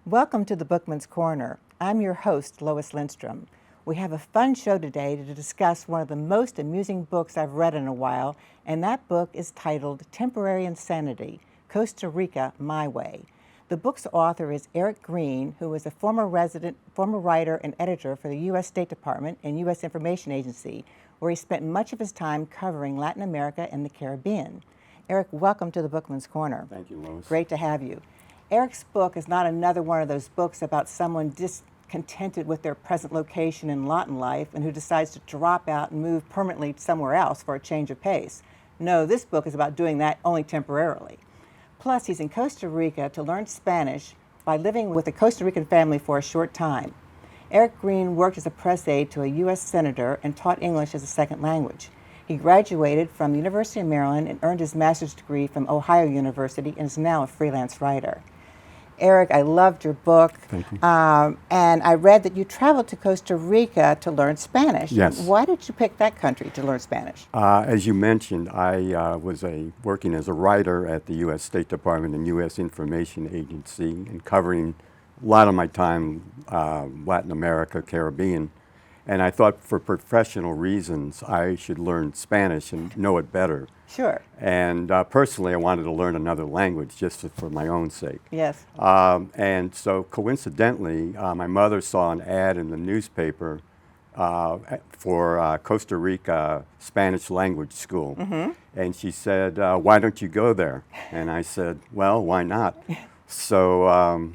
Welcome to the Bookman's Corner. I'm your host, Lois Lindstrom. We have a fun show today to discuss one of the most amusing books I've read in a while, and that book is titled Temporary Insanity, Costa Rica, My Way. The book's author is Eric Green, who is a former writer and editor for the U.S. State Department and U.S. Information Agency, where he spent much of his time covering Latin America and the Caribbean. Eric, welcome to the Bookman's Corner. Thank you, Lois. Great to have you. Eric's book is not another one of those books about someone discontented with their present location and lot in life and who decides to drop out and move permanently somewhere else for a change of pace. No, this book is about doing that only temporarily. Plus, he's in Costa Rica to learn Spanish by living with a Costa Rican family for a short time. Eric Green worked as a press aide to a U.S. senator and taught English as a second language. He graduated from the University of Maryland and earned his master's degree from Ohio University and is now a freelance writer. Eric, I loved your book. Thank you. And I read that you traveled to Costa Rica to learn Spanish. Yes. Why did you pick that country to learn Spanish? As you mentioned, I was working as a writer at the U.S. State Department and U.S. Information Agency and covering a lot of my time Latin America, Caribbean. And I thought for professional reasons I should learn Spanish and know it better. Sure. And personally, I wanted to learn another language just for my own sake. Yes. And so coincidentally, my mother saw an ad in the newspaper for Costa Rica Spanish language school. Mm-hmm. And she said, why don't you go there? And I said, well, why not? So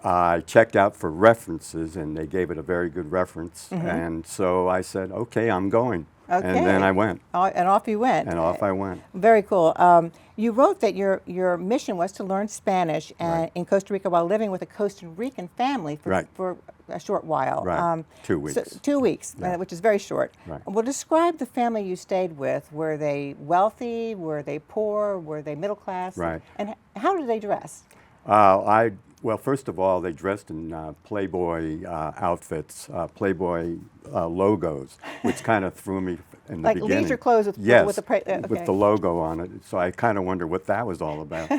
I checked out for references, and they gave it a very good reference. Mm-hmm. And so I said, okay, I'm going. Okay. And then I went. And off you went. And off I went. Very cool. You wrote that your mission was to learn Spanish in Costa Rica while living with a Costa Rican family for a short while. Right. 2 weeks. So 2 weeks, Yeah. Which is very short. Right. Well, describe the family you stayed with. Were they wealthy? Were they poor? Were they middle class? Right. And how did they dress? Well, first of all, they dressed in Playboy outfits, Playboy logos, which kind of threw me in the beginning. Like leisure clothes with yes, with the with the logo on it. So I kind of wondered what that was all about.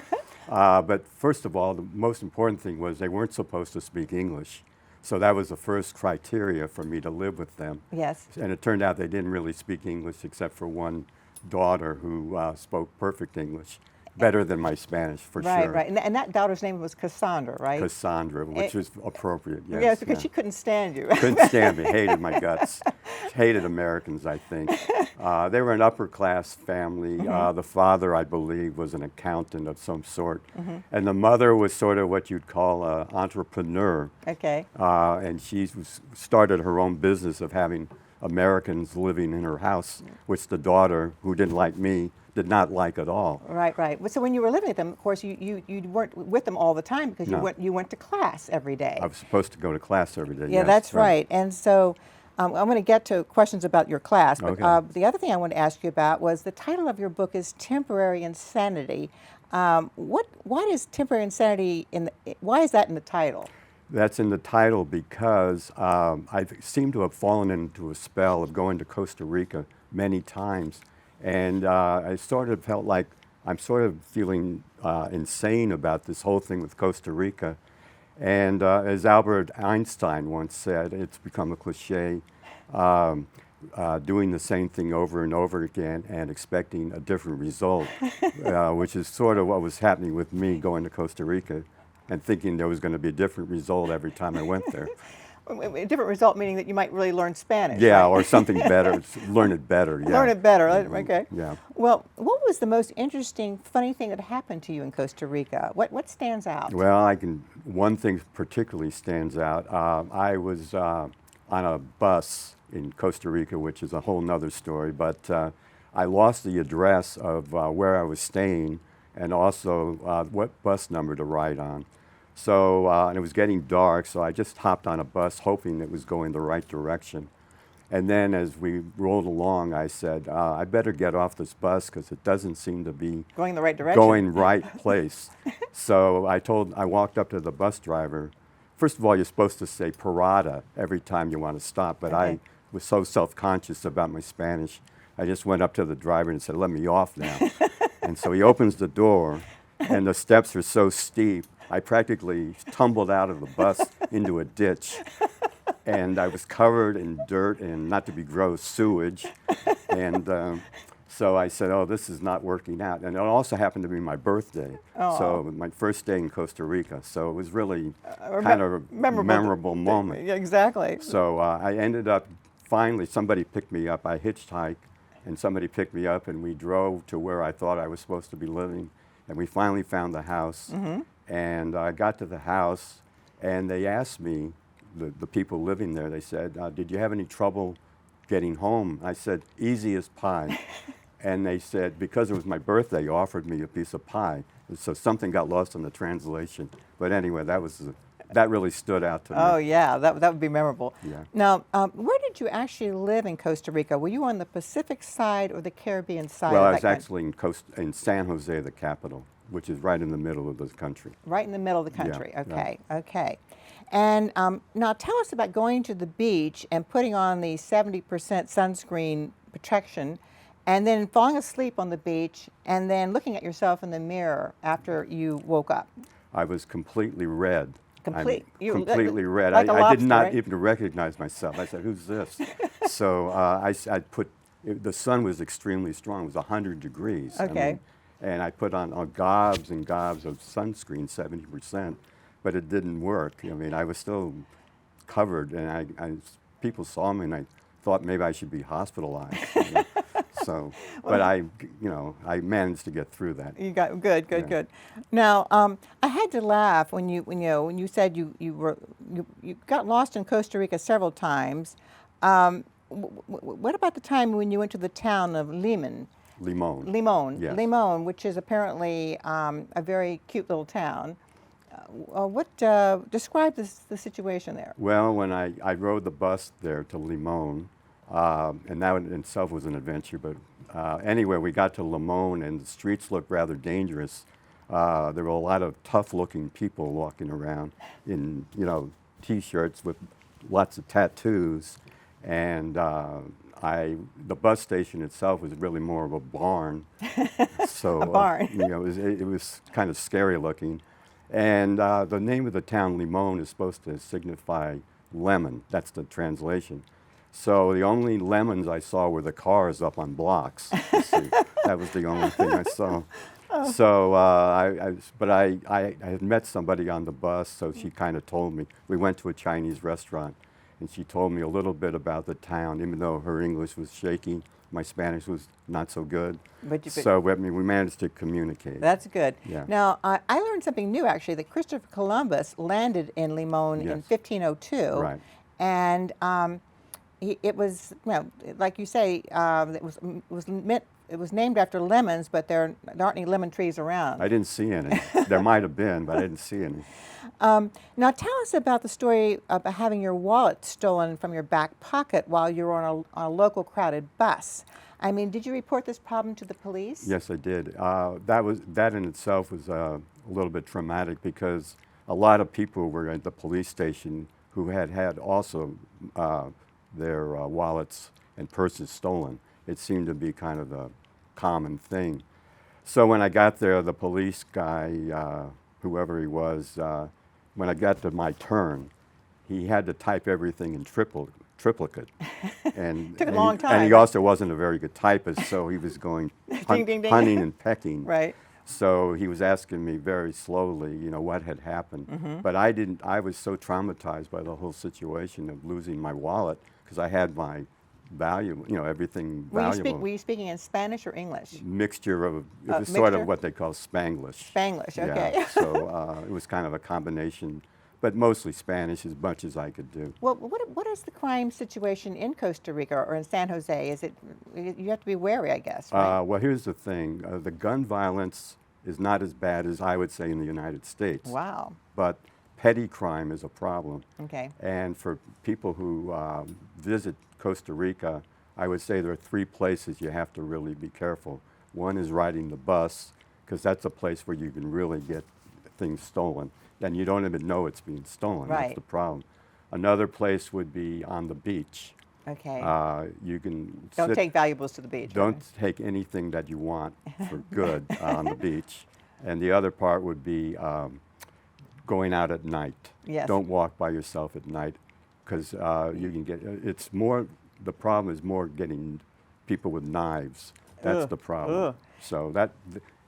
But first of all, the most important thing was they weren't supposed to speak English. So that was the first criteria for me to live with them. Yes. And it turned out they didn't really speak English except for one daughter who spoke perfect English. Better than my Spanish, for sure. Right. And that daughter's name was Cassandra, right? Cassandra, which was appropriate, yes. Yes, because she couldn't stand you. Couldn't stand me, hated my guts. Hated Americans, I think. They were an upper-class family. Mm-hmm. The father, I believe, was an accountant of some sort. Mm-hmm. And the mother was sort of what you'd call an entrepreneur. Okay. And she started her own business of having Americans living in her house, which the daughter, who didn't like me, did not like at all. Right. So when you were living with them, of course, you weren't with them all the time because you went to class every day. I was supposed to go to class every day. Yeah, yes, that's right. And so I'm going to get to questions about your class. But okay. The other thing I want to ask you about was the title of your book is Temporary Insanity. Why is Temporary Insanity why is that in the title? That's in the title because I seem to have fallen into a spell of going to Costa Rica many times. And I sort of felt like I'm sort of feeling insane about this whole thing with Costa Rica. And as Albert Einstein once said, it's become a cliche, doing the same thing over and over again and expecting a different result, which is sort of what was happening with me going to Costa Rica and thinking there was going to be a different result every time I went there. A different result meaning that you might really learn Spanish. Yeah, right? or something better. Learn it better. Yeah. Learn it better. Okay. Yeah. Well, what was the most interesting, funny thing that happened to you in Costa Rica? What stands out? Well, one thing particularly stands out. I was on a bus in Costa Rica, which is a whole nother story, but I lost the address of where I was staying and also what bus number to ride on. So, and it was getting dark, so I just hopped on a bus hoping it was going the right direction. And then as we rolled along, I said, I better get off this bus because it doesn't seem to be going the right direction. Going right place. So I walked up to the bus driver. First of all, you're supposed to say parada every time you want to stop, but okay. I was so self-conscious about my Spanish, I just went up to the driver and said, let me off now. And so he opens the door, and the steps are so steep I practically tumbled out of the bus into a ditch, and I was covered in dirt and, not to be gross, sewage. And so I said, oh, this is not working out. And it also happened to be my birthday. So my first day in Costa Rica. So it was really kind of a memorable moment. Yeah, exactly. So I ended up, finally, somebody picked me up. I hitchhiked, and somebody picked me up, and we drove to where I thought I was supposed to be living. And we finally found the house. And I got to the house, and they asked me, the people living there, they said, did you have any trouble getting home? I said, easy as pie. And they said, because it was my birthday, you offered me a piece of pie. So something got lost in the translation. But anyway, that really stood out to me. Oh, yeah, that would be memorable. Yeah. Now, where did you actually live in Costa Rica? Were you on the Pacific side or the Caribbean side? Well, of I that was actually in San Jose, the capital, which is right in the middle of the country. Right in the middle of the country. Yeah, Okay, okay. And now tell us about going to the beach and putting on the 70% sunscreen protection, and then falling asleep on the beach, and then looking at yourself in the mirror after you woke up. I was completely red. Completely red. Like a I lobster, did not right? even recognize myself. I said, who's this? So I put, the sun was extremely strong. It was 100 degrees. Okay. And I put on gobs and gobs of sunscreen, 70%, but it didn't work. I mean, I was still covered, and people saw me, and I thought maybe I should be hospitalized. So, but I managed to get through that. You got good. Now, I had to laugh when you said you got lost in Costa Rica several times. What about the time when you went to the town of Limon. Yes. Limon, which is apparently a very cute little town. Describe the situation there? Well, when I rode the bus there to Limon, and that in itself was an adventure, but anyway, we got to Limon, and the streets looked rather dangerous. There were a lot of tough-looking people walking around in, T-shirts with lots of tattoos, and the bus station itself was really more of a barn. So A barn. it was kind of scary looking. And the name of the town, Limon, is supposed to signify lemon. That's the translation. So the only lemons I saw were the cars up on blocks. You see. That was the only thing I saw. So I had met somebody on the bus, so she kind of told me. We went to a Chinese restaurant, and she told me a little bit about the town, even though her English was shaky. My Spanish was not so good. So we managed to communicate. That's good. Yeah. Now, I learned something new, actually, that Christopher Columbus landed in Limon in 1502. Right. And it was, like you say, it was named after lemons, but there aren't any lemon trees around. I didn't see any. There might have been, but I didn't see any. Now tell us about the story about having your wallet stolen from your back pocket while you were on a local crowded bus. I mean, did you report this problem to the police? Yes, I did. That in itself was a little bit traumatic, because a lot of people were at the police station who had also their wallets and purses stolen. It seemed to be kind of a common thing. So when I got there, the police guy, whoever he was, when I got to my turn, he had to type everything in triplicate. And Took a long time. And he also wasn't a very good typist, so he was going Ding, ding, ding. hunting and pecking. Right. So he was asking me very slowly, what had happened. But I was so traumatized by the whole situation of losing my wallet, because I had my valuable, everything valuable. Were you speaking in Spanish or English? Mixture of, it was sort mixture? of what they call Spanglish. Spanglish, okay. Yeah, so it was kind of a combination, but mostly Spanish, as much as I could do. Well, what is the crime situation in Costa Rica or in San Jose? Is it, you have to be wary, I guess, right? Well, here's the thing. The gun violence is not as bad as I would say in the United States. Wow. But petty crime is a problem. Okay. And for people who visit Costa Rica, I would say there are 3 places you have to really be careful. One is riding the bus, because that's a place where you can really get things stolen. And you don't even know it's being stolen. Right. That's the problem. Another place would be on the beach. Okay. You can Don't take valuables to the beach. Don't take anything that you want for good on the beach. And the other part would be going out at night. Yes. Don't walk by yourself at night, because you can get, it's more, the problem is more getting people with knives. That's Ugh. the problem. Ugh. So that,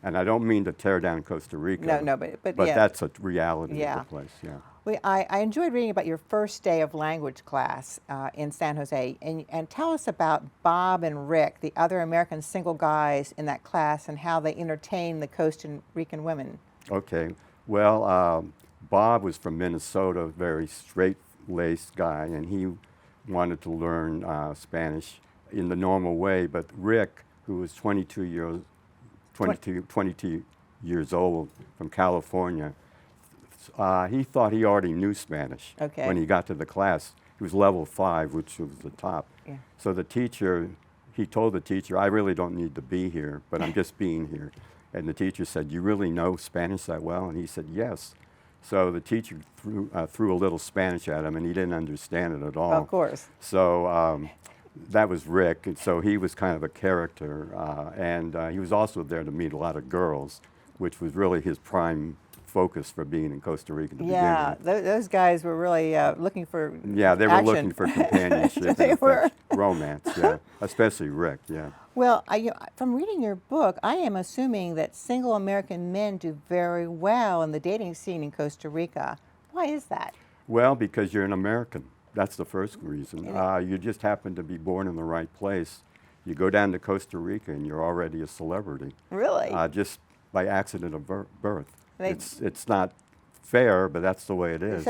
and I don't mean to tear down Costa Rica. No, but yeah. That's a reality Yeah. of the place, yeah. I enjoyed reading about your first day of language class in San Jose, and tell us about Bob and Rick, the other American single guys in that class, and how they entertained the Costa Rican women. Okay, well, Bob was from Minnesota, very straight-laced guy, and he wanted to learn Spanish in the normal way, but Rick, who was 22 years old from California, he thought he already knew Spanish when he got to the class. He was level 5, which was the top. Yeah. So the teacher, he told the teacher, I really don't need to be here, but I'm just being here. And the teacher said, you really know Spanish that well? And he said, yes. So the teacher threw a little Spanish at him, and he didn't understand it at all. Of course. So that was Rick, and so he was kind of a character. And he was also there to meet a lot of girls, which was really his prime focus for being in Costa Rica to Yeah, begin with. those guys were really looking for Yeah, they were action. looking for companionship They and were. romance, yeah, especially Rick, yeah. Well, from reading your book, I am assuming that single American men do very well in the dating scene in Costa Rica. Why is that? Well, because you're an American. That's the first reason. You just happen to be born in the right place. You go down to Costa Rica and you're already a celebrity. Really? Just by accident of birth. They- It's not fair, but that's the way it is.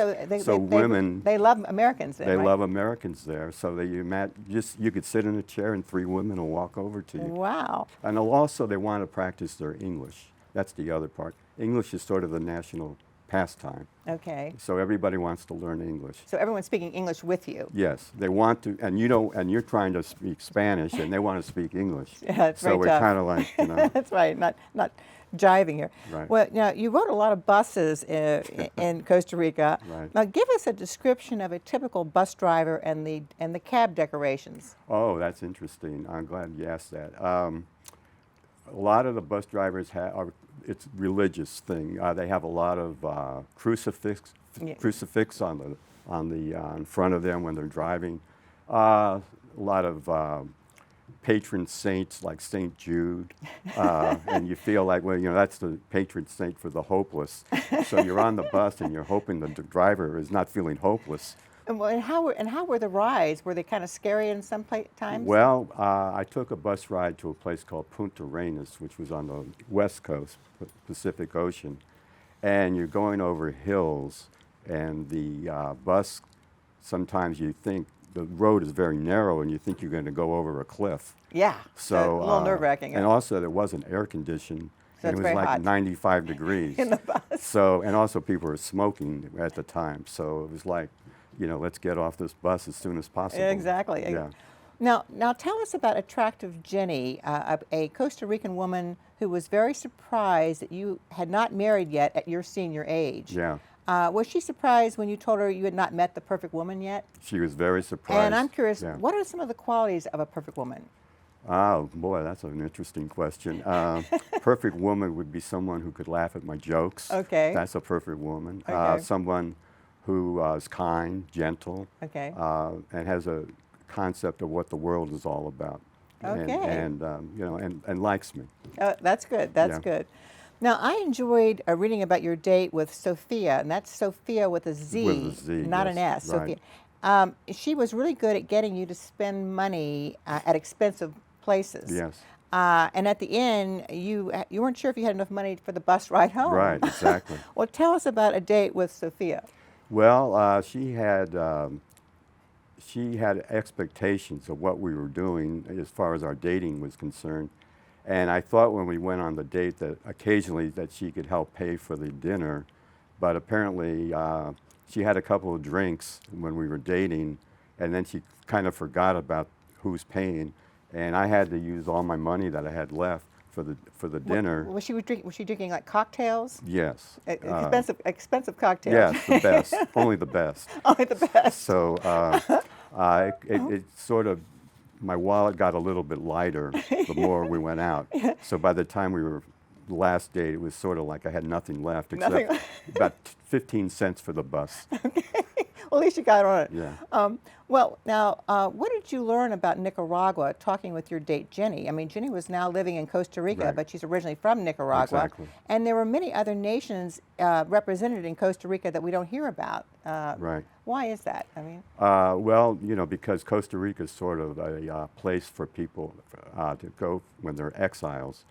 So women, they love Americans then, they right? love Americans there. So you could sit in a chair and 3 women will walk over to you. Wow. And also they want to practice their English. That's the other part. English is sort of the national pastime. Okay. So everybody wants to learn English. So everyone's speaking English with you. Yes, they want to, and you don't, and you're trying to speak Spanish, and they want to speak English. Yeah, it's so very we're tough. kind of like, you know. That's right. Not jiving here. Right. Well, now you wrote a lot of buses in Costa Rica. Right. Now give us a description of a typical bus driver and the cab decorations. Oh, that's interesting. I'm glad you asked that. A lot of the bus drivers it's a religious thing. They have a lot of crucifix in front of them when they're driving. A lot of patron saints like St. Jude, and you feel like, well, you know, that's the patron saint for the hopeless. So you're on the bus and you're hoping the driver is not feeling hopeless. And how were the rides? Were they kind of scary in some times? Well, I took a bus ride to a place called Punta Arenas, which was on the west coast, Pacific Ocean, and you're going over hills, and the bus, sometimes you think the road is very narrow, and you think you're going to go over a cliff. Yeah. So a little nerve-wracking. And also, there wasn't air conditioning. So And it's it was very like hot. 95 degrees. In the bus. So, and also people were smoking at the time. So it was like, you know, let's get off this bus as soon as possible. Exactly. Yeah. Now tell us about Attractive Jenny, a Costa Rican woman who was very surprised that you had not married yet at your senior age. Yeah. Was she surprised when you told her you had not met the perfect woman yet? She was very surprised. And I'm curious, Yeah. what are some of the qualities of a perfect woman? Oh, boy, that's an interesting question. Perfect woman would be someone who could laugh at my jokes. Okay. That's a perfect woman. Okay. Someone who is kind, gentle, Okay. and has a concept of what the world is all about. Okay. And you know, and likes me. That's good. That's Yeah. good. Now, I enjoyed reading about your date with Sophia, and that's Sophia with a Z, With a Z, not yes, an S. right. Sophia. She was really good at getting you to spend money at expensive places. Yes. And at the end, you weren't sure if you had enough money for the bus ride home. Right, exactly. Well, tell us about a date with Sophia. Well, she had expectations of what we were doing as far as our dating was concerned. And I thought when we went on the date that occasionally that she could help pay for the dinner, but apparently she had a couple of drinks when we were dating, and then she kind of forgot about who's paying, and I had to use all my money that I had left for the dinner. Was she drinking like cocktails? Yes. Expensive cocktails. Yes, the best. Only the best. Only the best. So it sort of, my wallet got a little bit lighter the more we went out. So by the time we were the last date, it was sort of like I had nothing left except Nothing about 15 cents for the bus. Well, at least you got on it. Yeah. Well, now, what did you learn about Nicaragua talking with your date, Jenny? I mean, Jenny was now living in Costa Rica, Right. but she's originally from Nicaragua. Exactly. And there were many other nations represented in Costa Rica that we don't hear about. Right. Why is that? I mean, Well, because Costa Rica is sort of a place for people to go when they're exiles.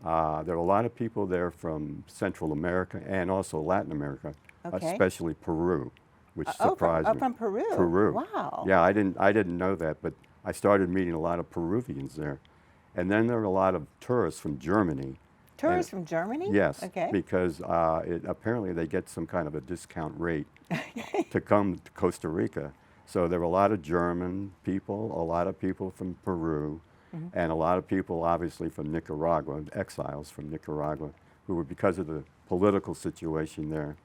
There are a lot of people there from Central America and also Latin America, Okay. especially Peru, which oh, surprised me. from Peru. Peru. Wow. Yeah, I didn't know that, but I started meeting a lot of Peruvians there. And then there were a lot of tourists from Germany. Tourists from Germany? Yes, Okay. because apparently they get some kind of a discount rate to come to Costa Rica. So there were a lot of German people, a lot of people from Peru, and a lot of people obviously from Nicaragua, exiles from Nicaragua, who were, because of the political situation there,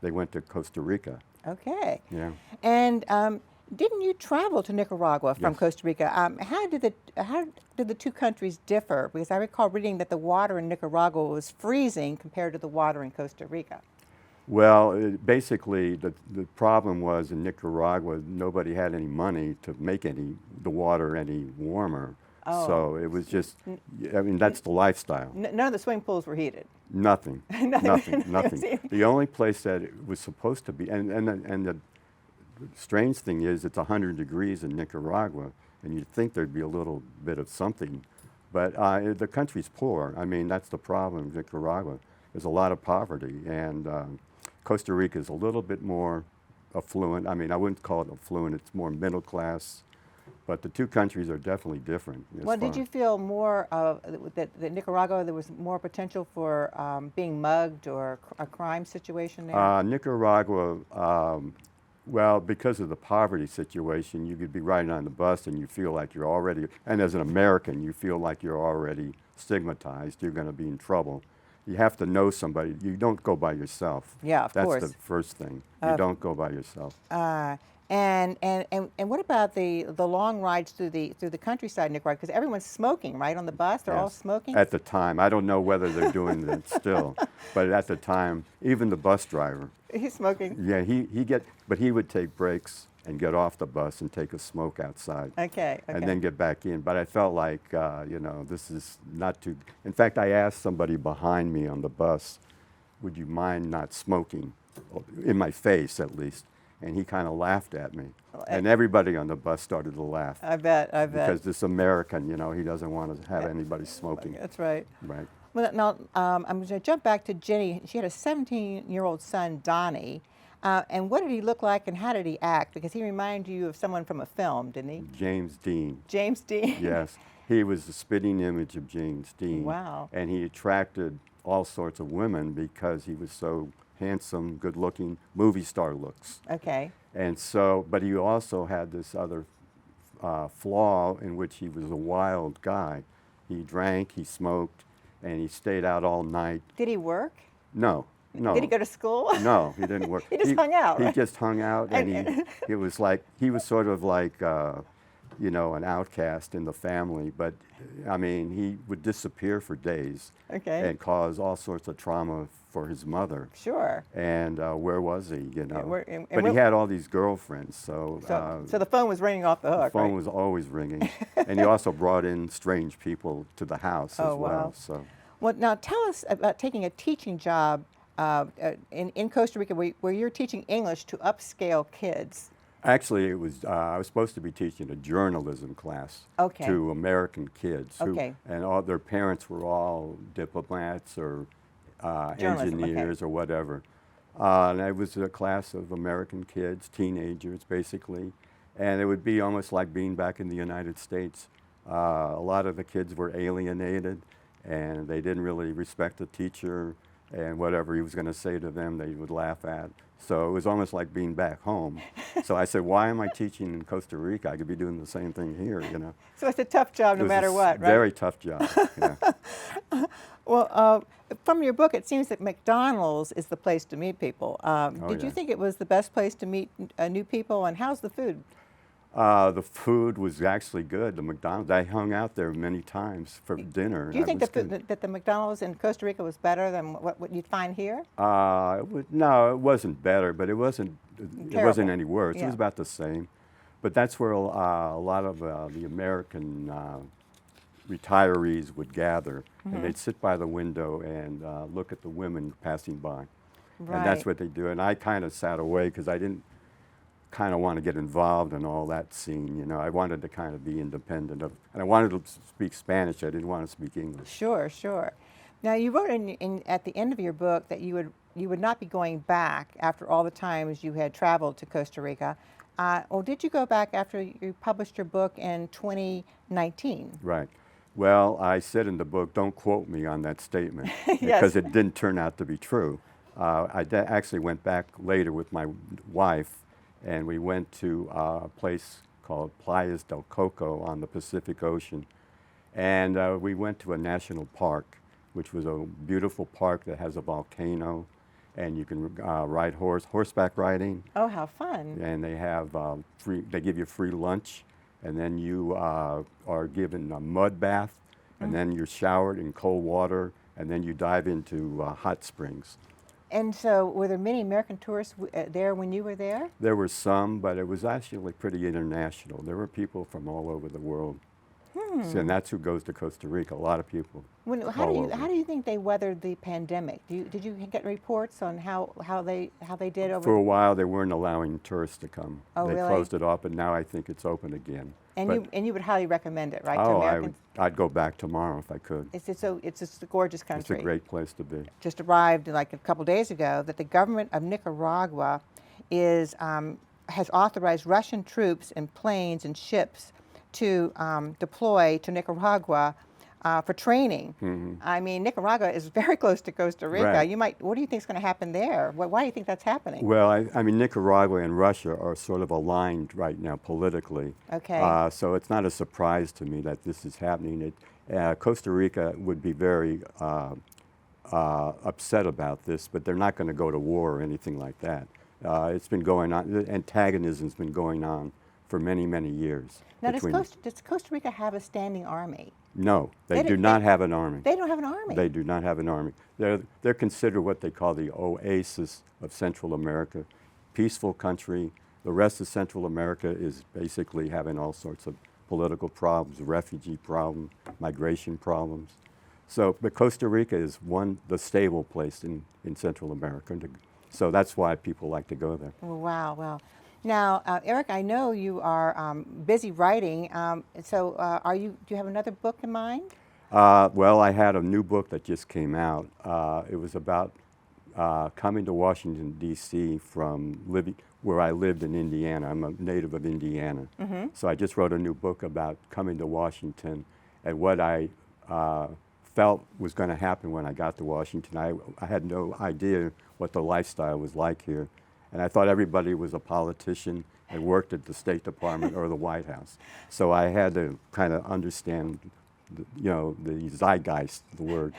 they went to Costa Rica. Okay. Yeah. And didn't you travel to Nicaragua from Yes. Costa Rica? How did the two countries differ? Because I recall reading that the water in Nicaragua was freezing compared to the water in Costa Rica. Well, basically, the problem was in Nicaragua, nobody had any money to make the water any warmer. Oh. So it was just, I mean, that's the lifestyle. None of the swimming pools were heated. Nothing, Nothing. nothing. The only place that it was supposed to be, and the strange thing is, it's 100 degrees in Nicaragua, and you'd think there'd be a little bit of something, but the country's poor. I mean, that's the problem in Nicaragua. There's a lot of poverty, and Costa Rica is a little bit more affluent. I mean, I wouldn't call it affluent, it's more middle class, but the two countries are definitely different. Well, did you feel more that Nicaragua, there was more potential for being mugged or a crime situation there? Nicaragua, well, because of the poverty situation, you could be riding on the bus and you feel like you're already, and as an American, you feel like you're already stigmatized, you're going to be in trouble. You have to know somebody. You don't go by yourself. Yeah, of course. That's the first thing. You don't go by yourself. And what about the long rides through the countryside in Nicaragua? Because everyone's smoking, right, on the bus? They're all Yes. smoking? At the time. I don't know whether they're doing that still, but at the time, even the bus driver, He's smoking. yeah, but he would take breaks and get off the bus and take a smoke outside. Okay, okay. And then get back in. But I felt like, this is not too. In fact, I asked somebody behind me on the bus, would you mind not smoking? In my face, at least. And he kind of laughed at me. And everybody on the bus started to laugh. I bet. Because this American, he doesn't want to have anybody smoking. That's right. Right. Well, now, I'm going to jump back to Jenny. She had a 17-year-old son, Donnie. And what did he look like and how did he act? Because he reminded you of someone from a film, didn't he? James Dean. James Dean? Yes. He was the spitting image of James Dean. Wow. And he attracted all sorts of women because he was so handsome, good-looking, movie star looks. Okay. And so, but he also had this other flaw in which he was a wild guy. He drank, he smoked, and he stayed out all night. Did he work? No. Did he go to school? No, he didn't work. He just hung out, He right? just hung out, and he was sort of like, an outcast in the family. But I mean, he would disappear for days Okay. and cause all sorts of trauma for his mother. Sure. And where was he? and But he had all these girlfriends, so So the phone was ringing off the hook, the phone right? was always ringing. And he also brought in strange people to the house Oh, as well. wow. So. Well, now tell us about taking a teaching job in Costa Rica where you're teaching English to upscale kids. Actually, it was I was supposed to be teaching a journalism class Okay. to American kids, Okay. and all their parents were all diplomats or Journalism, okay. engineers or whatever. And it was a class of American kids, teenagers basically, and it would be almost like being back in the United States. A lot of the kids were alienated, and they didn't really respect the teacher, and whatever he was going to say to them, they would laugh at. So it was almost like being back home. So I said, why am I teaching in Costa Rica? I could be doing the same thing here, So it's a tough job no It was matter a what, right? Very tough job, yeah. Well, from your book, it seems that McDonald's is the place to meet people. Did you yeah. think it was the best place to meet new people, and how's the food? The food was actually good. The McDonald's, I hung out there many times for dinner. Do you think was that good. that the McDonald's in Costa Rica was better than what you'd find here? No, it wasn't better, but it wasn't Terrible. any worse. It Yeah. was about the same. But that's where a lot of the American retirees would gather, and they'd sit by the window and look at the women passing by. And that's Right. what they do. And I kind of sat away because I didn't kind of want to get involved in all that scene. You know, I wanted to kind of be independent of, and I wanted to speak Spanish. I didn't want to speak English. Sure, sure. Now you wrote at the end of your book that you would not be going back after all the times you had traveled to Costa Rica. Or did you go back after you published your book in 2019? Right. Well, I said in the book, don't quote me on that statement Yes. because it didn't turn out to be true. Actually went back later with my wife, and we went to a place called Playas del Coco on the Pacific Ocean. And we went to a national park, which was a beautiful park that has a volcano, and you can ride horseback riding, Oh, how fun. and they have they give you free lunch, and then you are given a mud bath, and then you're showered in cold water, and then you dive into hot springs. And so were there many American tourists there when you were there? There were some, but it was actually pretty international. There were people from all over the world. So, and that's who goes to Costa Rica, a lot of people. How all over. do you think they weathered the pandemic? Did you get reports on how they did over? For a while, they weren't allowing tourists to come. Oh, They really? closed it off, but now I think it's open again. But- you would highly recommend it, right? To oh, Americans? I'd go back tomorrow if I could. It's just a gorgeous It's country. a great place to be. Just arrived like a couple days ago that the government of Nicaragua has authorized Russian troops and planes and ships to deploy to Nicaragua for training. I mean, Nicaragua is very close to Costa Rica. Right. What do you think is going to happen there? Why do you think that's happening? Well, I mean, Nicaragua and Russia are sort of aligned right now politically. Okay. So it's not a surprise to me that this is happening. Costa Rica would be very upset about this, but they're not going to go to war or anything like that. It's been going on, the antagonism's been going on for many, many years. Now, does between- Costa Rica have a standing army? No, they They do don't- not they- have an army. They don't have an army. They do not have an army. They're considered what they call the oasis of Central America, peaceful country. The rest of Central America is basically having all sorts of political problems, refugee problems, migration problems. So, but Costa Rica is the stable place in Central America. So that's why people like to go there. Oh, wow, wow. Now, Eric, I know you are busy writing. Do you have another book in mind? Well, I had a new book that just came out. It was about coming to Washington, D.C. from where I lived in Indiana. I'm a native of Indiana. So I just wrote a new book about coming to Washington and what I felt was going to happen when I got to Washington. I had no idea what the lifestyle was like here. And I thought everybody was a politician and worked at the State Department or the White House. So I had to kind of understand, the zeitgeist, the word.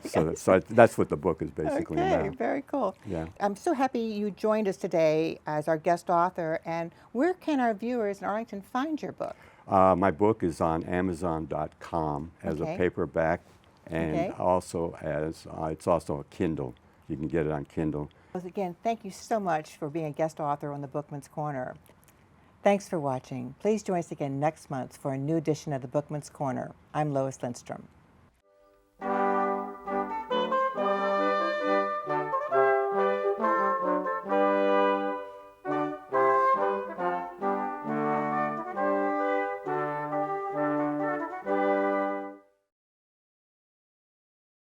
So that's what the book is basically Okay, about. very cool. Yeah. I'm so happy you joined us today as our guest author. And where can our viewers in Arlington find your book? My book is on Amazon.com as Okay. a paperback, and Okay. also as it's also a Kindle. You can get it on Kindle. Well, again, thank you so much for being a guest author on the Bookman's Corner. Thanks for watching. Please join us again next month for a new edition of the Bookman's Corner. I'm Lois Lindstrom.